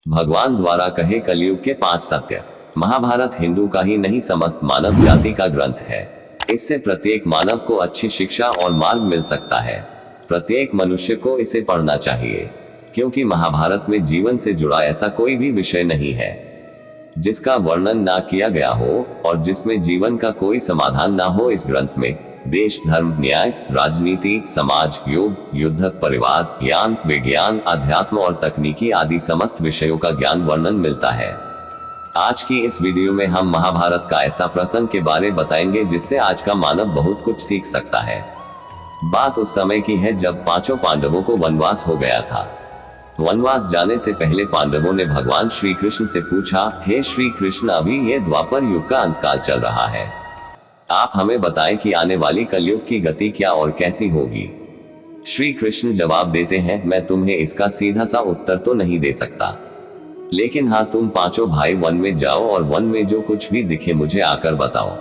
भगवान द्वारा कहे कलयुग के 5 सत्य। महाभारत हिंदू का ही नहीं समस्त मानव जाति का ग्रंथ है। इससे प्रत्येक मानव को अच्छी शिक्षा और मार्ग मिल सकता है। प्रत्येक मनुष्य को इसे पढ़ना चाहिए, क्योंकि महाभारत में जीवन से जुड़ा ऐसा कोई भी विषय नहीं है जिसका वर्णन ना किया गया हो और जिसमें जीवन का कोई समाधान ना हो। इस ग्रंथ में देश, धर्म, न्याय, राजनीति, समाज, योग, युद्ध, परिवार, ज्ञान, विज्ञान, अध्यात्म और तकनीकी आदि समस्त विषयों का ज्ञान वर्णन मिलता है। आज की इस वीडियो में हम महाभारत का ऐसा प्रसंग के बारे बताएंगे जिससे आज का मानव बहुत कुछ सीख सकता है। बात उस समय की है जब 5 पांडवों को वनवास हो गया था। वनवास जाने से पहले पांडवों ने भगवान श्री कृष्ण से पूछा, हे श्री कृष्ण, अभी ये द्वापर युग का अंतकाल चल रहा है, आप हमें बताएं कि आने वाली कलयुग की गति क्या और कैसी होगी। श्री कृष्ण जवाब देते हैं, मैं तुम्हें इसका सीधा सा उत्तर तो नहीं दे सकता, लेकिन हाँ, तुम 5 भाई वन में जाओ और वन में जो कुछ भी दिखे मुझे आकर बताओ,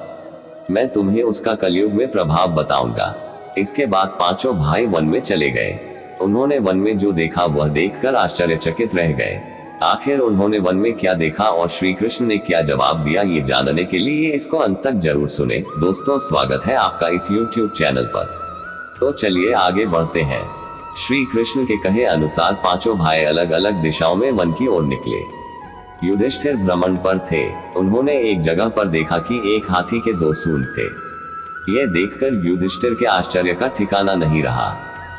मैं तुम्हें उसका कलयुग में प्रभाव बताऊंगा। इसके बाद 5 भाई वन में चले गए। उन्होंने वन में जो देखा वह देखकर आश्चर्यचकित रह गए। आखिर उन्होंने वन में क्या देखा और श्री कृष्ण ने क्या जवाब दिया, ये जानने के लिए इसको अंत तक जरूर सुने। दोस्तों, स्वागत है आपका इस YouTube चैनल पर। तो चलिए आगे बढ़ते हैं। श्री कृष्ण के कहे अनुसार 5 भाई अलग अलग दिशाओं में वन की ओर निकले। युधिष्ठिर भ्रमण पर थे। उन्होंने एक जगह पर देखा कि एक हाथी के 2 सूंड थे। यह देखकर युधिष्ठिर के आश्चर्य का ठिकाना नहीं रहा।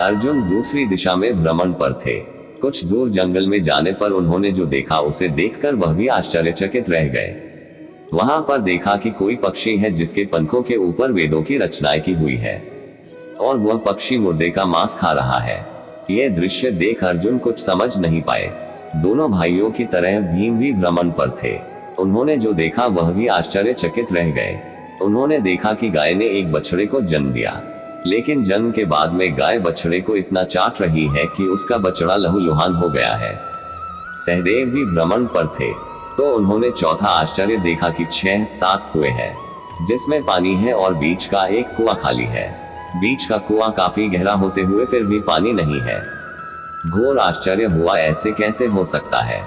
अर्जुन दूसरी दिशा में भ्रमण पर थे। कुछ दूर जंगल में जाने पर उन्होंने जो देखा उसे देखकर वह भी आश्चर्यचकित रह गए। वहां पर देखा कि कोई पक्षी है जिसके पंखों के ऊपर वेदों की रचनाएं की हुई है और वह पक्षी मुर्दे का मांस खा रहा है। यह दृश्य देख अर्जुन कुछ समझ नहीं पाए। दोनों भाइयों की तरह भीम भी भ्रमण पर थे। उन्होंने जो देखा वह भी आश्चर्यचकित रह गए। उन्होंने देखा कि गाय ने एक बछड़े को जन्म दिया, लेकिन जन्म के बाद में गाय बछड़े को इतना चाट रही है कि उसका बछड़ा लहूलुहान हो गया है। सहदेव भी भ्रमण पर थे, तो उन्होंने चौथा आश्चर्य देखा कि 6-7 कुएं हैं जिसमें पानी है और बीच का एक कुआं खाली है। बीच का कुआं काफी गहरा होते हुए फिर भी पानी नहीं है। घोर आश्चर्य हुआ, ऐसे कैसे हो सकता है।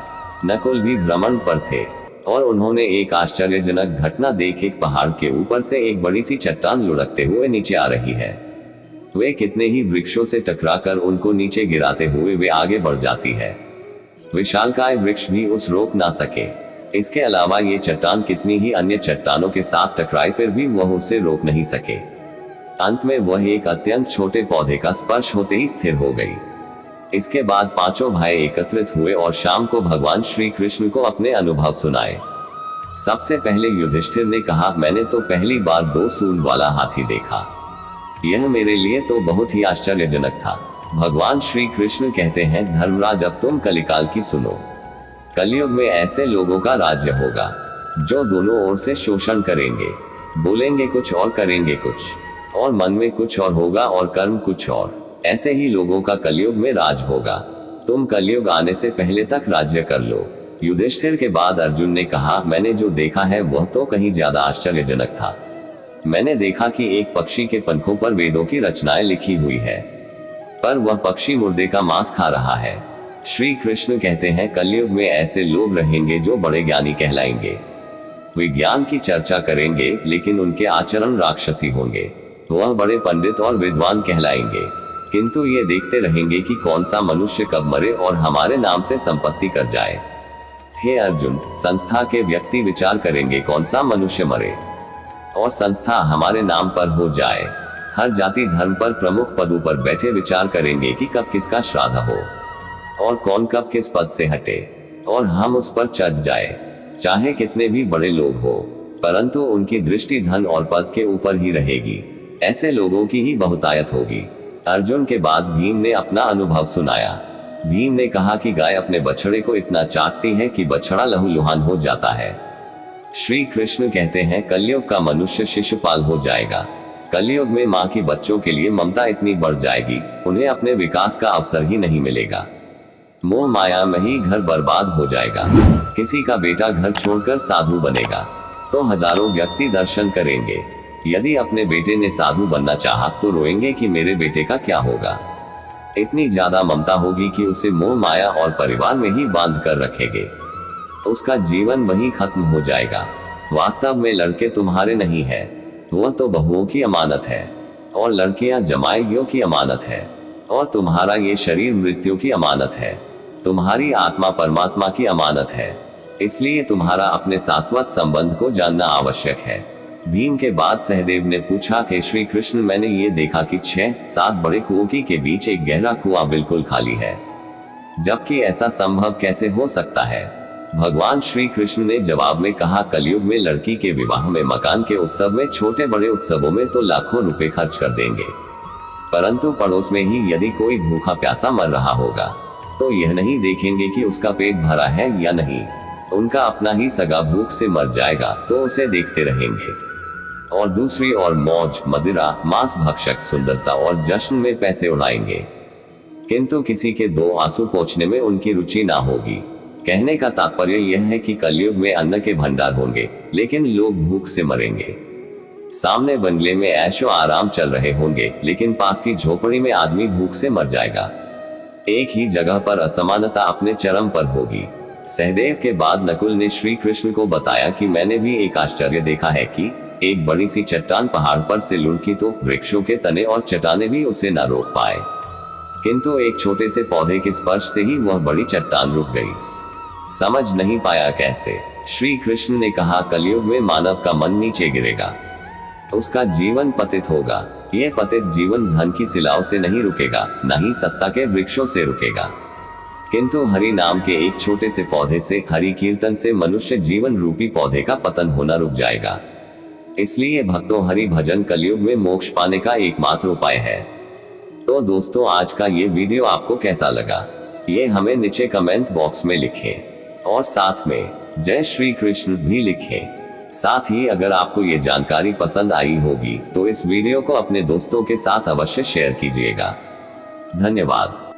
नकुल भी भ्रमण पर थे और उन्होंने एक आश्चर्यजनक घटना देख। एक पहाड़ के ऊपर से एक बड़ी सी चट्टान लुढ़कते हुए नीचे आ रही है। वे कितने ही वृक्षों से टकराकर उनको नीचे गिराते हुए वे आगे बढ़ जाती है। विशालकाय वृक्ष भी उस रोक ना सके। इसके अलावा ये चट्टान कितनी ही अन्य चट्टानों के साथ टकराई, फिर भी वह उसे रोक नहीं सके। अंत में वह एक अत्यंत छोटे पौधे का स्पर्श होते ही स्थिर हो गई। इसके बाद 5 भाई एकत्रित हुए और शाम को भगवान श्री कृष्ण को अपने अनुभव सुनाए। सबसे पहले युधिष्ठिर ने कहा, मैंने तो पहली बार 2 सूंड वाला हाथी देखा। यह मेरे लिए तो बहुत ही आश्चर्यजनक था। भगवान श्री कृष्ण कहते हैं, धर्मराज, अब तुम कलिकाल की सुनो। कलयुग में ऐसे लोगों का राज्य होगा जो दोनों ओर से शोषण करेंगे, बोलेंगे कुछ और करेंगे कुछ, और मन में कुछ और होगा और कर्म कुछ और। ऐसे ही लोगों का कलयुग में राज होगा। तुम कलयुग आने से पहले तक राज्य कर लो। युधिष्ठिर के बाद अर्जुन ने कहा, मैंने जो देखा है वह तो कहीं ज्यादा आश्चर्यजनक था। मैंने देखा कि एक पक्षी के पंखों पर वेदों की रचनाएं लिखी हुई है, पर वह पक्षी मुर्दे का मांस खा रहा है। श्री कृष्ण कहते हैं, कलयुग में ऐसे लोग रहेंगे जो बड़े ज्ञानी कहलाएंगे। विज्ञान की चर्चा करेंगे लेकिन उनके आचरण राक्षसी होंगे। वह बड़े पंडित और विद्वान कहलाएंगे, किंतु ये देखते रहेंगे कि कौन सा मनुष्य कब मरे और हमारे नाम से संपत्ति कर जाए। हे अर्जुन, संस्था के व्यक्ति विचार करेंगे कौन सा मनुष्य मरे और संस्था हमारे नाम पर हो जाए। हर जाति धर्म पर प्रमुख पदों पर बैठे विचार करेंगे कि कब किसका श्राद्ध हो और कौन कब किस पद से हटे और हम उस पर चढ़ जाए। चाहे कितने भी बड़े लोग हो, परंतु उनकी दृष्टि धन और पद के ऊपर ही रहेगी। ऐसे लोगों की ही बहुतायत होगी। अर्जुन के बाद भीम ने अपना अनुभव सुनाया। भीम ने कहा कि गाय अपने बछड़े को इतना चाटती है कि बछड़ा लहूलुहान हो जाता है। श्री कृष्ण कहते हैं, कलयुग का मनुष्य शिशुपाल हो जाएगा। कलयुग में माँ की बच्चों के लिए ममता इतनी बढ़ जाएगी, उन्हें अपने विकास का अवसर ही नहीं मिलेगा। मोह माया में ही घर बर्बाद हो जाएगा। किसी का बेटा घर छोड़कर साधु बनेगा तो हजारों व्यक्ति दर्शन करेंगे। यदि अपने बेटे ने साधु बनना चाहा तो रोएंगे कि मेरे बेटे का क्या होगा। इतनी ज्यादा ममता होगी कि उसे मोह माया और परिवार में ही बांध कर रखेंगे। उसका जीवन वहीं खत्म हो जाएगा। वास्तव में लड़के तुम्हारे नहीं है, वह तो बहुओं की अमानत है, और लड़कियां जमाइयों की अमानत है, और तुम्हारा ये शरीर मृत्यु की अमानत है। तुम्हारी आत्मा परमात्मा की अमानत है। इसलिए तुम्हारा अपने शाश्वत संबंध को जानना आवश्यक है। भीम के बाद सहदेव ने पूछा कि श्री कृष्ण, मैंने ये देखा कि 6-7 बड़े कुओं के बीच एक गहरा कुआं बिल्कुल खाली है, जबकि ऐसा संभव कैसे हो सकता है? भगवान श्री कृष्ण ने जवाब में कहा, कलयुग में लड़की के विवाह में, मकान के उत्सव में, छोटे बड़े उत्सवों में तो लाखों रुपए खर्च कर देंगे, परंतु पड़ोस में ही यदि कोई भूखा प्यासा मर रहा होगा तो यह नहीं देखेंगे कि उसका पेट भरा है या नहीं। उनका अपना ही सगा भूख से मर जाएगा तो उसे देखते रहेंगे, और दूसरी ओर मौज, मदिरा, मांस भक्षक सुंदरता और जश्न में पैसे उड़ाएंगे, किंतु किसी के 2 आंसू पोंछने में उनकी रुचि ना होगी। कहने का तात्पर्य यह है कि कलयुग में अन्न के भंडार होंगे, लेकिन लोग भूख से मरेंगे। सामने बंगले में ऐशो आराम चल रहे होंगे, लेकिन पास की झोपड़ी में आदमी भूख से मर जाएगा। एक ही जगह पर असमानता अपने चरम पर होगी। सहदेव के बाद नकुल ने श्री कृष्ण को बताया कि मैंने भी एक आश्चर्य देखा है कि एक बड़ी सी चट्टान पहाड़ पर से लुढ़की तो वृक्षों के तने और चट्टाने भी उसे न रोक पाए, किंतु एक छोटे से पौधे के स्पर्श से ही वह बड़ी चट्टान रुक गई। समझ नहीं पाया कैसे? श्री कृष्ण ने कहा, कलयुग में मानव का मन नीचे गिरेगा, उसका जीवन पतित होगा। यह पतित जीवन धन की सिलाओं से नहीं रुकेगा, न ही सत्ता के वृक्षों से रुकेगा, किंतु हरि नाम के एक छोटे से पौधे से, हरि कीर्तन से मनुष्य जीवन रूपी पौधे का पतन होना रुक जाएगा। इसलिए भक्तों, हरि भजन कलयुग में मोक्ष पाने का एकमात्र उपाय है। तो दोस्तों, आज का ये वीडियो आपको कैसा लगा, ये हमें नीचे कमेंट बॉक्स में लिखें, और साथ में जय श्री कृष्ण भी लिखें। साथ ही अगर आपको ये जानकारी पसंद आई होगी तो इस वीडियो को अपने दोस्तों के साथ अवश्य शेयर कीजिएगा। धन्यवाद।